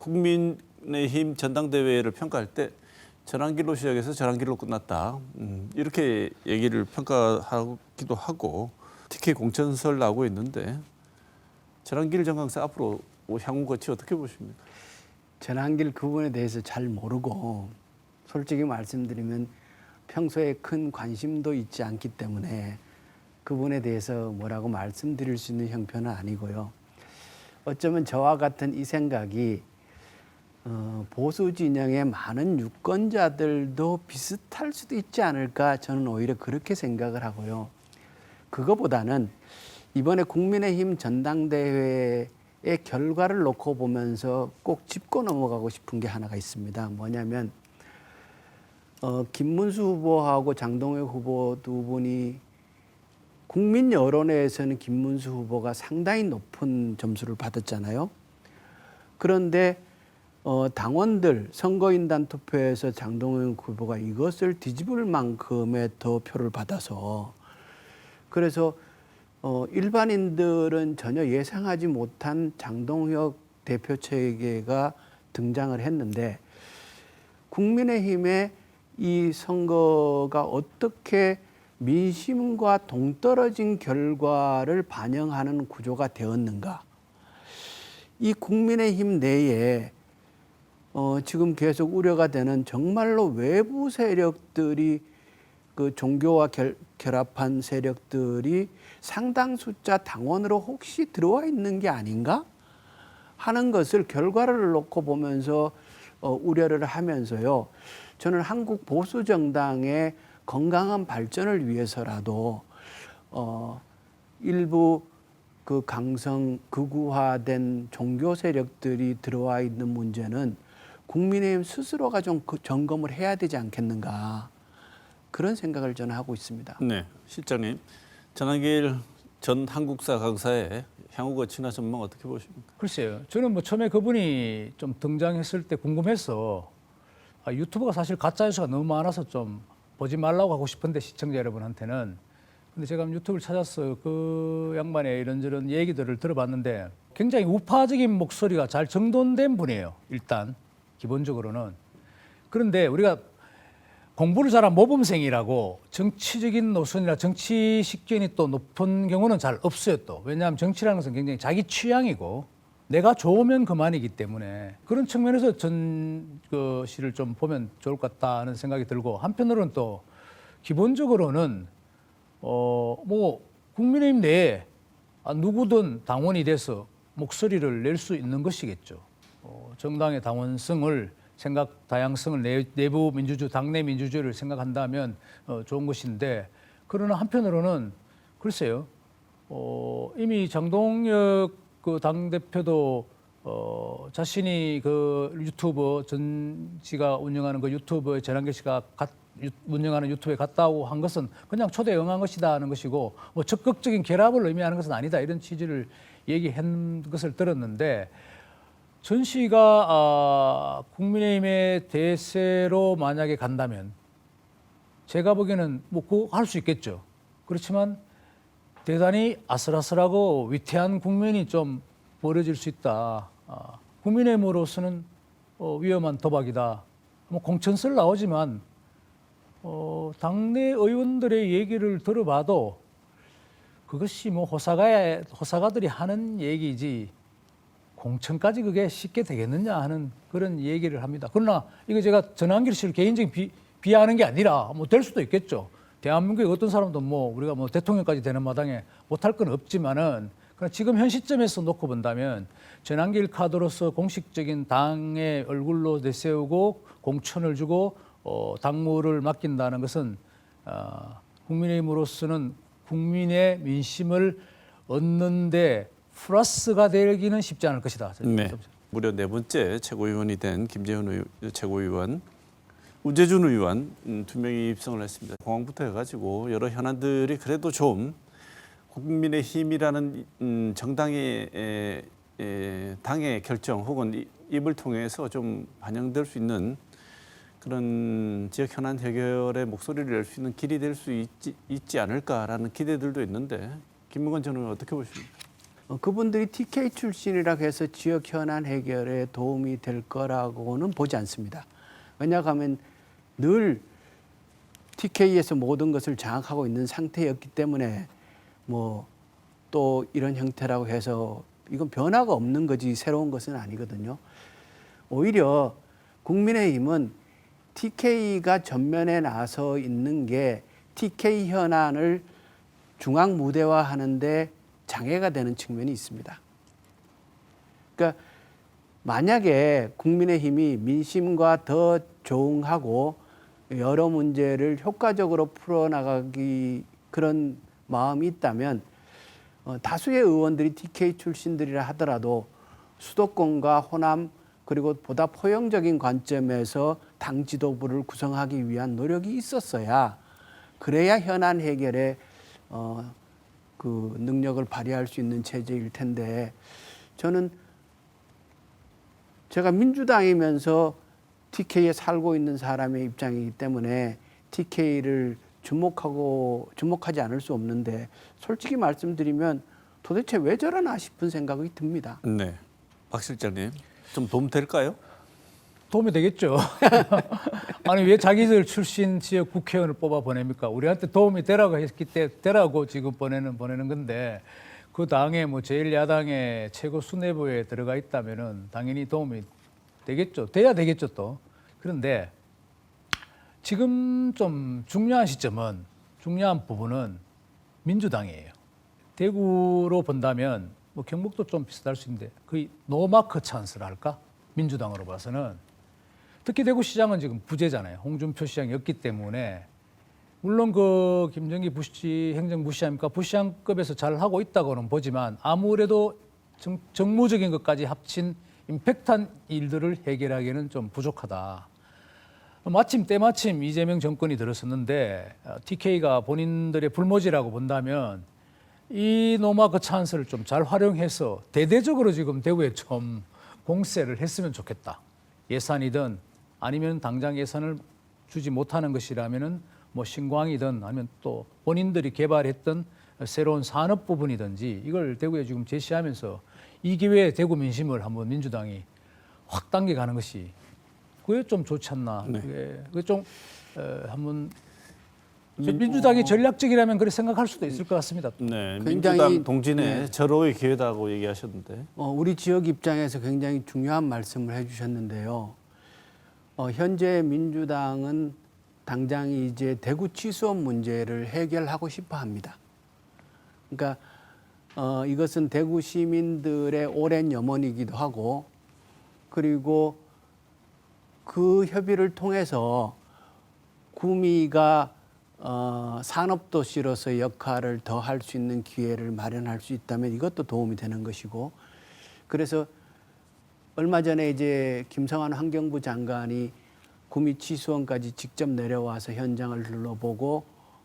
국민의힘 전당대회를 평가할 때 전환길로 시작해서 전환길로 끝났다. 이렇게 얘기를 평가하기도 하고 TK 공천설 나오고 있는데 전환길 정강사 앞으로 향후 거치 어떻게 보십니까? 전환길 그분에 대해서 잘 모르고 솔직히 말씀드리면 평소에 큰 관심도 있지 않기 때문에 그분에 대해서 뭐라고 말씀드릴 수 있는 형편은 아니고요. 어쩌면 저와 같은 이 생각이 보수 진영의 많은 유권자들도 비슷할 수도 있지 않을까, 저는 오히려 그렇게 생각을 하고요. 그거보다는 이번에 국민의힘 전당대회의 결과를 놓고 보면서 꼭 짚고 넘어가고 싶은 게 하나가 있습니다. 뭐냐면 김문수 후보하고 장동혁 후보 두 분이 국민 여론에서는 김문수 후보가 상당히 높은 점수를 받았잖아요. 그런데 당원들 선거인단 투표에서 장동혁 후보가 이것을 뒤집을 만큼의 더 표를 받아서, 그래서 일반인들은 전혀 예상하지 못한 장동혁 대표 체계가 등장을 했는데, 국민의힘의 이 선거가 어떻게 민심과 동떨어진 결과를 반영하는 구조가 되었는가. 이 국민의힘 내에 지금 계속 우려가 되는 정말로 외부 세력들이, 그 종교와 결합한 세력들이 상당 숫자 당원으로 혹시 들어와 있는 게 아닌가 하는 것을 결과를 놓고 보면서 우려를 하면서요. 저는 한국 보수 정당의 건강한 발전을 위해서라도 일부 그 강성 극우화된 종교 세력들이 들어와 있는 문제는 국민의힘 스스로가 좀 점검을 해야 되지 않겠는가, 그런 생각을 저는 하고 있습니다. 네, 실장님. 전환길 전 한국사 강사의 향후 거치나 전망 어떻게 보십니까? 글쎄요. 저는 뭐 처음에 그분이 좀 등장했을 때 궁금해서 유튜브가 사실 가짜 뉴스가 너무 많아서 좀 보지 말라고 하고 싶은데, 시청자 여러분한테는. 근데 제가 유튜브를 찾아서 그 양반의 이런저런 얘기들을 들어봤는데 굉장히 우파적인 목소리가 잘 정돈된 분이에요. 일단 기본적으로는. 그런데 우리가 공부를 잘한 모범생이라고 정치적인 노선이나 정치 식견이 또 높은 경우는 잘 없어요. 또 왜냐하면 정치라는 것은 굉장히 자기 취향이고 내가 좋으면 그만이기 때문에, 그런 측면에서 전 것을 좀 보면 좋을 것 같다는 생각이 들고, 한편으로는 또 기본적으로는 뭐 국민의힘 내에 누구든 당원이 돼서 목소리를 낼 수 있는 것이겠죠. 정당의 당원성을 다양성을 내부 민주주의, 당내 민주주의를 생각한다면 좋은 것인데, 그러나 한편으로는 글쎄요, 이미 장동혁 그 당대표도 자신이 그 유튜브 씨가 운영하는 그 유튜브에, 전환길 씨가 운영하는 유튜브에 갔다고 한 것은 그냥 초대에 응한 것이다 하는 것이고, 뭐 적극적인 결합을 의미하는 것은 아니다, 이런 취지를 얘기한 것을 들었는데, 전 씨가 국민의힘의 대세로 만약에 간다면 제가 보기에는 뭐 그거 할 수 있겠죠. 그렇지만 대단히 아슬아슬하고 위태한 국면이 좀 벌어질 수 있다. 국민의힘으로서는 위험한 도박이다. 뭐 공천설 나오지만 당내 의원들의 얘기를 들어봐도 그것이 뭐 호사가들이 하는 얘기지 공천까지 그게 쉽게 되겠느냐 하는 그런 얘기를 합니다. 그러나 이거 제가 전환길 씨를 개인적인 비하하는 게 아니라 뭐 될 수도 있겠죠. 대한민국의 어떤 사람도 뭐 우리가 뭐 대통령까지 되는 마당에 못할 건 없지만은, 그러나 지금 현 시점에서 놓고 본다면 전환길 카드로서 공식적인 당의 얼굴로 내세우고 공천을 주고 당무를 맡긴다는 것은 국민의힘으로서는 국민의 민심을 얻는데 플러스가 되기는 쉽지 않을 것이다. 네. 무려 4번째 최고위원이 된 김재현 최고위원, 우재준 의원 두 명이 입성을 했습니다. 공항부터 해가지고 여러 현안들이 그래도 좀 국민의힘이라는 정당의 당의 결정 혹은 입을 통해서 좀 반영될 수 있는 그런 지역 현안 해결의 목소리를 낼 수 있는 길이 될 수 있지 않을까라는 기대들도 있는데, 김문건 전 의원 어떻게 보십니까? 그분들이 TK 출신이라고 해서 지역 현안 해결에 도움이 될 거라고는 보지 않습니다. 왜냐하면 늘 TK에서 모든 것을 장악하고 있는 상태였기 때문에 뭐 또 이런 형태라고 해서 이건 변화가 없는 거지 새로운 것은 아니거든요. 오히려 국민의힘은 TK가 전면에 나서 있는 게 TK 현안을 중앙 무대화하는데 장애가 되는 측면이 있습니다. 그러니까 만약에 국민의힘이 민심과 더 조응하고 여러 문제를 효과적으로 풀어나가기 그런 마음이 있다면 다수의 의원들이 TK 출신들이라 하더라도 수도권과 호남 그리고 보다 포용적인 관점에서 당 지도부를 구성하기 위한 노력이 있었어야 그래야 현안 해결에 그 능력을 발휘할 수 있는 체제일 텐데 저는 제가 민주당이면서 TK에 살고 있는 사람의 입장이기 때문에 TK를 주목하지 않을 수 없는데 솔직히 말씀드리면 도대체 왜 저러나 싶은 생각이 듭니다. 네, 박 실장님 좀 도움 될까요? 도움이 되겠죠. 아니 왜 자기들 출신 지역 국회의원을 뽑아 보냅니까? 우리한테 도움이 되라고 했기 때문에 되라고 지금 보내는 건데 그 당의 뭐 제1야당의 최고 수뇌부에 들어가 있다면은 당연히 도움이 되겠죠. 돼야 되겠죠 또. 그런데 지금 좀 중요한 시점은 중요한 부분은 민주당이에요. 대구로 본다면 뭐 경북도 좀 비슷할 수 있는데 거의 노마크 찬스라 할까? 민주당으로 봐서는 특히 대구시장은 지금 부재잖아요. 홍준표 시장이었기 때문에 물론 그 김정기 부시 행정부시장입니까? 부시장급에서 잘 하고 있다고는 보지만 아무래도 정무적인 것까지 합친 임팩트한 일들을 해결하기에는 좀 부족하다. 마침 때마침 이재명 정권이 들었었는데 TK가 본인들의 불모지라고 본다면 이 노마크 찬스를 좀 잘 활용해서 대대적으로 지금 대구에 좀 공세를 했으면 좋겠다. 예산이든 아니면 당장 예산을 주지 못하는 것이라면은 뭐 신광이든 아니면 또 본인들이 개발했던 새로운 산업 부분이든지 이걸 대구에 지금 제시하면서 이 기회에 대구 민심을 한번 민주당이 확 당겨가는 것이 그게 좀 좋지 않나. 네. 그게 좀 한번 민주당이 전략적이라면 그렇게 생각할 수도 있을 것 같습니다. 네, 굉장히, 민주당 동진의 네. 절호의 기회다고 얘기하셨는데 우리 지역 입장에서 굉장히 중요한 말씀을 해주셨는데요. 현재 민주당은 당장 이제 대구 취수원 문제를 해결하고 싶어 합니다. 그러니까 이것은 대구 시민들의 오랜 염원이기도 하고 그리고 그 협의를 통해서 구미가 산업도시로서의 역할을 더 할 수 있는 기회를 마련할 수 있다면 이것도 도움이 되는 것이고 그래서 얼마 전에 이제 김성환 환경부 장관이 구미 취수원까지 직접 내려와서 현장을 둘러보고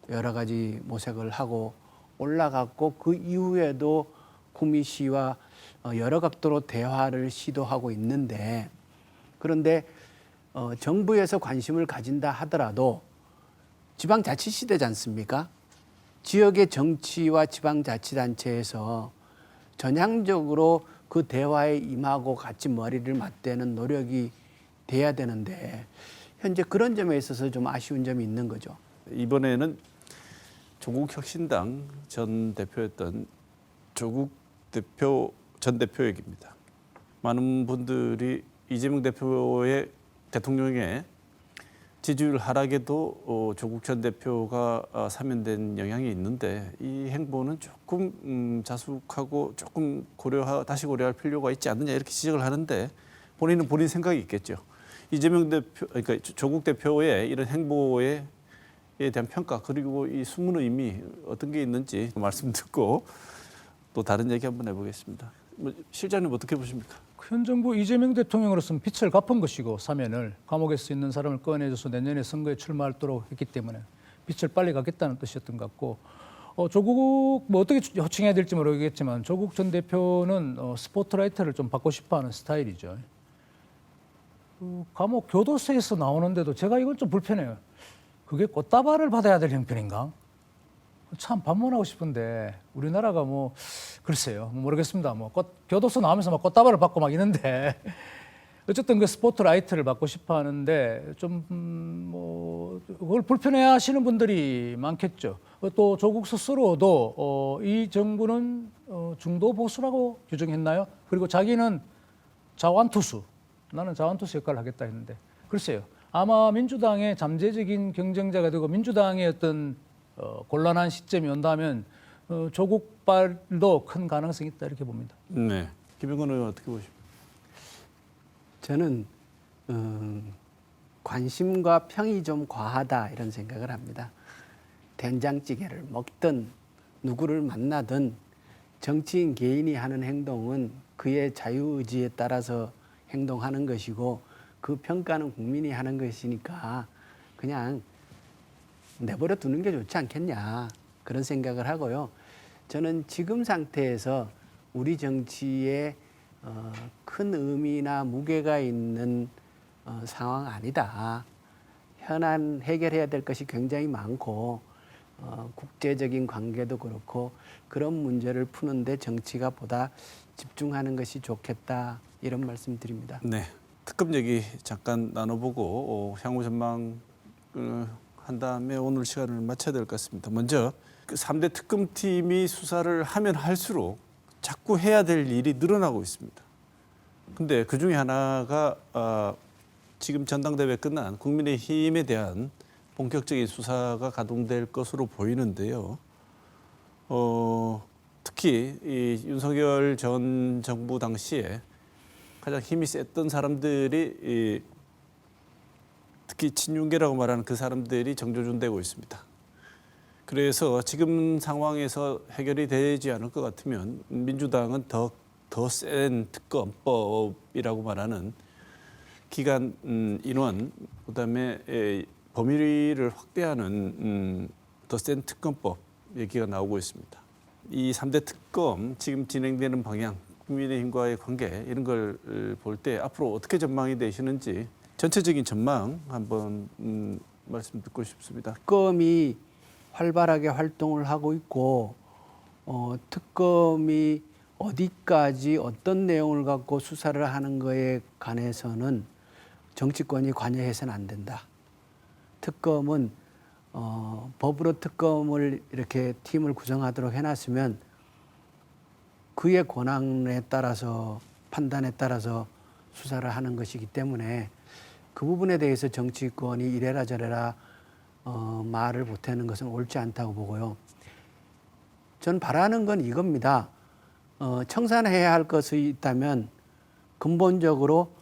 여러 가지 모색을 하고 올라갔고 그 이후에도 구미시와 여러 각도로 대화를 시도하고 있는데 그런데 정부에서 관심을 가진다 하더라도 지방자치시대지 않습니까? 지역의 정치와 지방자치단체에서 전향적으로 그 대화에 임하고 같이 머리를 맞대는 노력이 돼야 되는데 현재 그런 점에 있어서 좀 아쉬운 점이 있는 거죠. 이번에는 조국혁신당 전 대표였던 조국 대표 전 대표 얘기입니다. 많은 분들이 이재명 대표의 대통령의 지지율 하락에도 조국 전 대표가 사면된 영향이 있는데 이 행보는 조금 자숙하고 조금 다시 고려할 필요가 있지 않느냐 이렇게 지적을 하는데 본인은 본인 생각이 있겠죠. 이재명 대표, 그러니까 조국 대표의 이런 행보에 대한 평가 그리고 이 숨은 의미 어떤 게 있는지 말씀 듣고 또 다른 얘기 한번 해보겠습니다. 실장님 어떻게 보십니까? 현 정부 이재명 대통령으로서는 빚을 갚은 것이고 사면을 감옥에서 있는 사람을 꺼내줘서 내년에 선거에 출마하도록 했기 때문에 빚을 빨리 갚겠다는 뜻이었던 것 같고 조국 뭐 어떻게 호칭해야 될지 모르겠지만 조국 전 대표는 스포트라이트를 좀 받고 싶어하는 스타일이죠. 감옥 교도소에서 나오는데도 제가 이건 좀 불편해요. 그게 꽃다발을 받아야 될 형편인가? 참 반문하고 싶은데 우리나라가 뭐 글쎄요 모르겠습니다. 뭐 교도소 나오면서 막 꽃다발을 받고 막 있는데 어쨌든 그 스포트라이트를 받고 싶어 하는데 좀 뭐 그걸 불편해하시는 분들이 많겠죠. 또 조국 스스로도 이 정부는 중도 보수라고 규정했나요? 그리고 자기는 자완투수, 나는 자완투수 역할을 하겠다 했는데 글쎄요. 아마 민주당의 잠재적인 경쟁자가 되고 민주당의 어떤 곤란한 시점이 온다면 조국발도 큰 가능성이 있다 이렇게 봅니다. 네. 김영건 의원 어떻게 보십니까? 저는 관심과 평이 좀 과하다 이런 생각을 합니다. 된장찌개를 먹든 누구를 만나든 정치인 개인이 하는 행동은 그의 자유의지에 따라서 행동하는 것이고 그 평가는 국민이 하는 것이니까 그냥 내버려 두는 게 좋지 않겠냐 그런 생각을 하고요. 저는 지금 상태에서 우리 정치에 큰 의미나 무게가 있는 상황 아니다. 현안 해결해야 될 것이 굉장히 많고 국제적인 관계도 그렇고 그런 문제를 푸는데 정치가 보다 집중하는 것이 좋겠다 이런 말씀 드립니다. 네. 특검 얘기 잠깐 나눠보고 향후 전망 한 다음에 오늘 시간을 마쳐야 될 것 같습니다. 먼저 그 3대 특검팀이 수사를 하면 할수록 자꾸 해야 될 일이 늘어나고 있습니다. 근데 그 중에 하나가 지금 전당대회 끝난 국민의힘에 대한 본격적인 수사가 가동될 것으로 보이는데요. 특히 이 윤석열 전 정부 당시에 가장 힘이 셌던 사람들이 특히 친윤계라고 말하는 그 사람들이 정조준되고 있습니다. 그래서 지금 상황에서 해결이 되지 않을 것 같으면 민주당은 더 센 특검법이라고 말하는 기간 인원 그다음에 범위를 확대하는 더 센 특검법 얘기가 나오고 있습니다. 이 3대 특검 지금 진행되는 방향 국민의힘과의 관계 이런 걸 볼 때 앞으로 어떻게 전망이 되시는지 전체적인 전망 한번 말씀 듣고 싶습니다. 특검이 활발하게 활동을 하고 있고 특검이 어디까지 어떤 내용을 갖고 수사를 하는 거에 관해서는 정치권이 관여해서는 안 된다. 특검은 법으로 특검을 이렇게 팀을 구성하도록 해놨으면 그의 권한에 따라서 판단에 따라서 수사를 하는 것이기 때문에 그 부분에 대해서 정치권이 이래라 저래라 말을 보태는 것은 옳지 않다고 보고요. 전 바라는 건 이겁니다. 청산해야 할 것이 있다면 근본적으로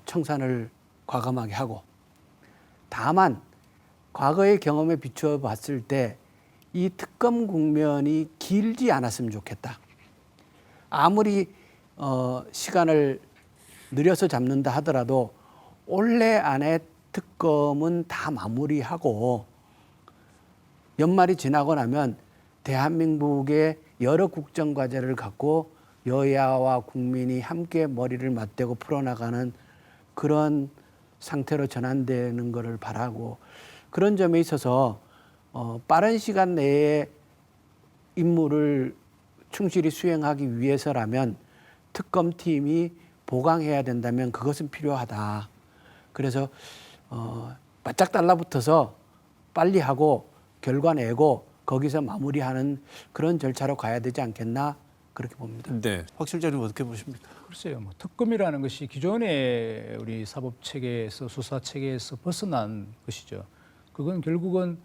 청산을 과감하게 하고 다만 과거의 경험에 비추어 봤을 때 이 특검 국면이 길지 않았으면 좋겠다. 아무리 시간을 늘려서 잡는다 하더라도 올해 안에 특검은 다 마무리하고 연말이 지나고 나면 대한민국의 여러 국정 과제를 갖고 여야와 국민이 함께 머리를 맞대고 풀어나가는 그런 상태로 전환되는 것을 바라고 그런 점에 있어서 빠른 시간 내에 임무를 충실히 수행하기 위해서라면 특검팀이 보강해야 된다면 그것은 필요하다. 그래서 바짝 달라붙어서 빨리 하고 결과 내고 거기서 마무리하는 그런 절차로 가야 되지 않겠나 그렇게 봅니다. 네, 확 실장님 어떻게 보십니까? 글쎄요, 뭐 특검이라는 것이 기존의 우리 사법 체계에서 수사 체계에서 벗어난 것이죠. 그건 결국은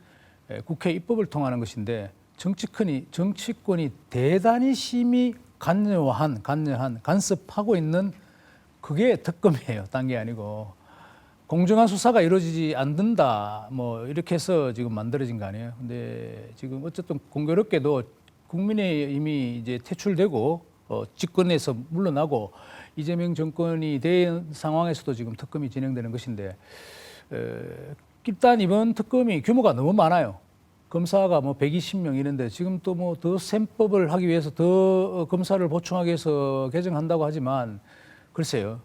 국회 입법을 통하는 것인데 정치권이 대단히 심히 간여한 간섭하고 있는 그게 특검이에요. 딴 게 아니고 공정한 수사가 이루어지지 않는다. 뭐 이렇게 해서 지금 만들어진 거 아니에요. 근데 지금 어쨌든 공교롭게도 국민의힘이 이제 퇴출되고 집권에서 물러나고 이재명 정권이 된 상황에서도 지금 특검이 진행되는 것인데 일단 이번 특검이 규모가 너무 많아요. 검사가 뭐 120명 이런데 지금 또 뭐 더 셈법을 하기 위해서 더 검사를 보충하기 위해서 개정한다고 하지만 글쎄요.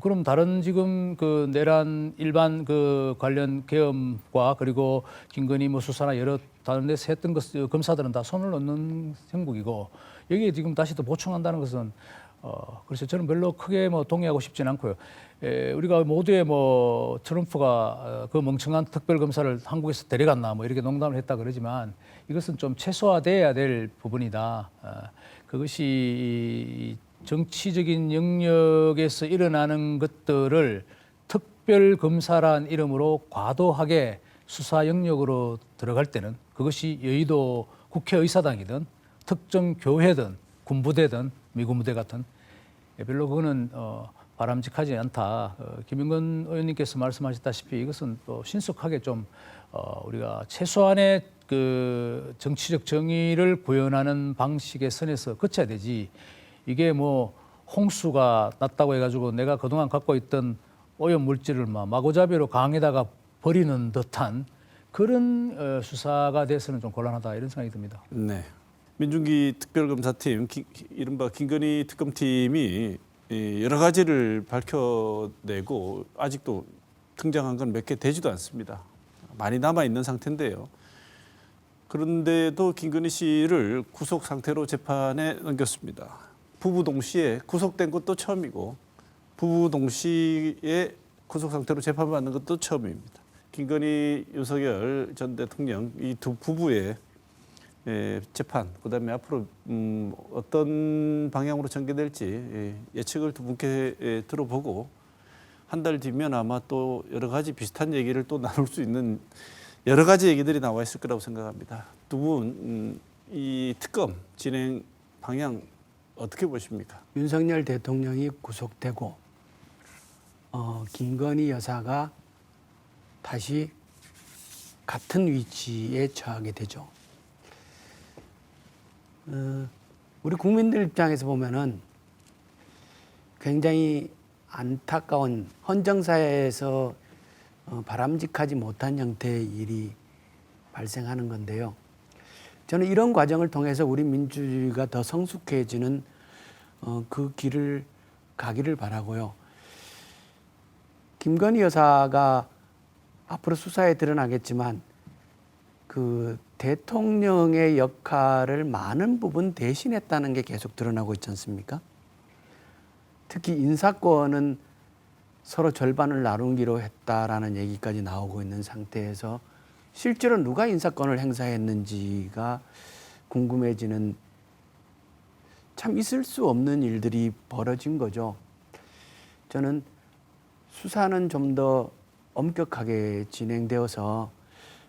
그럼 다른 지금 그 내란 일반 그 관련 계엄과 그리고 김건희 뭐 수사나 여러 다른 데서 했던 것 검사들은 다 손을 놓는 형국이고 여기에 지금 다시 또 보충한다는 것은 그래서 저는 별로 크게 뭐 동의하고 싶지는 않고요. 우리가 모두의 뭐 트럼프가 그 멍청한 특별검사를 한국에서 데려갔나 뭐 이렇게 농담을 했다 그러지만 이것은 좀 최소화돼야 될 부분이다. 그것이 정치적인 영역에서 일어나는 것들을 특별검사란 이름으로 과도하게 수사 영역으로 들어갈 때는 그것이 여의도 국회의사당이든 특정 교회든 군부대든 미군부대 같은 별로 그거는 바람직하지 않다. 김영건 의원님께서 말씀하셨다시피 이것은 또 신속하게 좀 우리가 최소한의 그 정치적 정의를 구현하는 방식의 선에서 거쳐야 되지. 이게 뭐 홍수가 났다고 해가지고 내가 그동안 갖고 있던 오염 물질을 마구잡이로 강에다가 버리는 듯한 그런 수사가 돼서는 좀 곤란하다 이런 생각이 듭니다. 네. 민중기 특별검사팀, 이른바 김건희 특검팀이 여러 가지를 밝혀내고 아직도 등장한 건 몇 개 되지도 않습니다. 많이 남아 있는 상태인데요. 그런데도 김건희 씨를 구속 상태로 재판에 넘겼습니다. 부부 동시에 구속된 것도 처음이고 부부 동시에 구속 상태로 재판받는 것도 처음입니다. 김건희, 윤석열 전 대통령 이 두 부부의 재판, 그다음에 앞으로 어떤 방향으로 전개될지 예측을 두 분께 들어보고 한 달 뒤면 아마 또 여러 가지 비슷한 얘기를 또 나눌 수 있는 여러 가지 얘기들이 나와 있을 거라고 생각합니다. 두 분 이 특검 진행 방향 어떻게 보십니까? 윤석열 대통령이 구속되고 김건희 여사가 다시 같은 위치에 처하게 되죠. 우리 국민들 입장에서 보면은 굉장히 안타까운 헌정사회에서 바람직하지 못한 형태의 일이 발생하는 건데요. 저는 이런 과정을 통해서 우리 민주주의가 더 성숙해지는 그 길을 가기를 바라고요. 김건희 여사가 앞으로 수사에 드러나겠지만 그 대통령의 역할을 많은 부분 대신했다는 게 계속 드러나고 있지 않습니까? 특히 인사권은 서로 절반을 나누기로 했다라는 얘기까지 나오고 있는 상태에서 실제로 누가 인사권을 행사했는지가 궁금해지는 참 있을 수 없는 일들이 벌어진 거죠. 저는 수사는 좀 더 엄격하게 진행되어서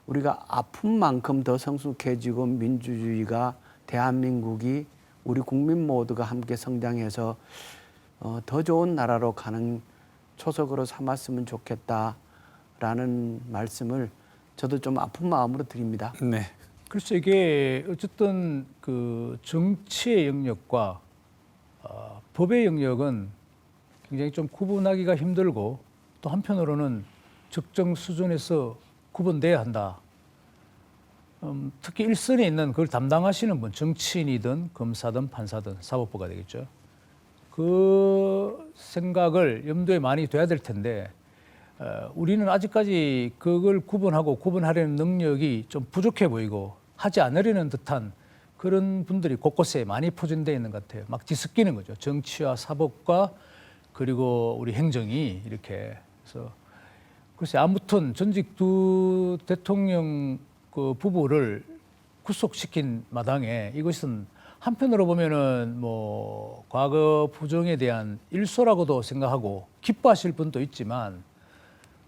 우리가 아픈 만큼 더 성숙해지고 민주주의가 대한민국이 우리 국민 모두가 함께 성장해서 더 좋은 나라로 가는 초석으로 삼았으면 좋겠다라는 말씀을 저도 좀 아픈 마음으로 드립니다. 네. 글쎄 이게 어쨌든 그 정치의 영역과 법의 영역은 굉장히 좀 구분하기가 힘들고 또 한편으로는 적정 수준에서 구분돼야 한다. 특히 일선에 있는 그걸 담당하시는 분, 정치인이든 검사든 판사든 사법부가 되겠죠. 그 생각을 염두에 많이 둬야 될 텐데 우리는 아직까지 그걸 구분하고 구분하려는 능력이 좀 부족해 보이고 하지 않으려는 듯한 그런 분들이 곳곳에 많이 포진되어 있는 것 같아요. 막 뒤섞이는 거죠. 정치와 사법과 그리고 우리 행정이 이렇게. 그래서 글쎄 아무튼 전직 두 대통령 그 부부를 구속시킨 마당에 이것은 한편으로 보면은 뭐 과거 부정에 대한 일소라고도 생각하고 기뻐하실 분도 있지만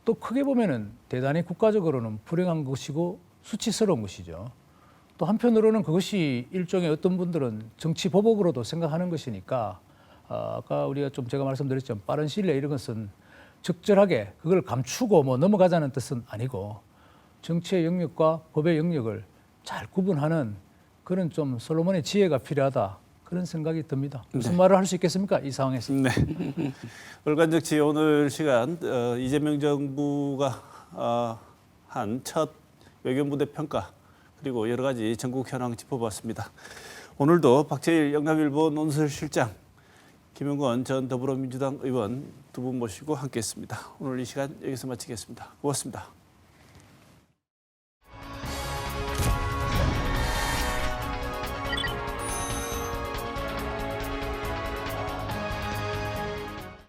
또 크게 보면은 대단히 국가적으로는 불행한 것이고 수치스러운 것이죠. 또 한편으로는 그것이 일종의 어떤 분들은 정치 보복으로도 생각하는 것이니까 아까 우리가 좀 제가 말씀드렸죠. 빠른 시일 내에 이런 것은 적절하게 그걸 감추고 뭐 넘어가자는 뜻은 아니고 정치의 영역과 법의 영역을 잘 구분하는 그런 좀 솔로몬의 지혜가 필요하다. 그런 생각이 듭니다. 무슨 말을 할 수 있겠습니까? 이 상황에서. 네. 월간적 지혜 오늘 시간 이재명 정부가 한 첫 외교무대 평가 그리고 여러 가지 전국 현황 짚어봤습니다. 오늘도 박재일 영남일보 논설실장 김영건 전 더불어민주당 의원 두 분 모시고 함께했습니다. 오늘 이 시간 여기서 마치겠습니다. 고맙습니다.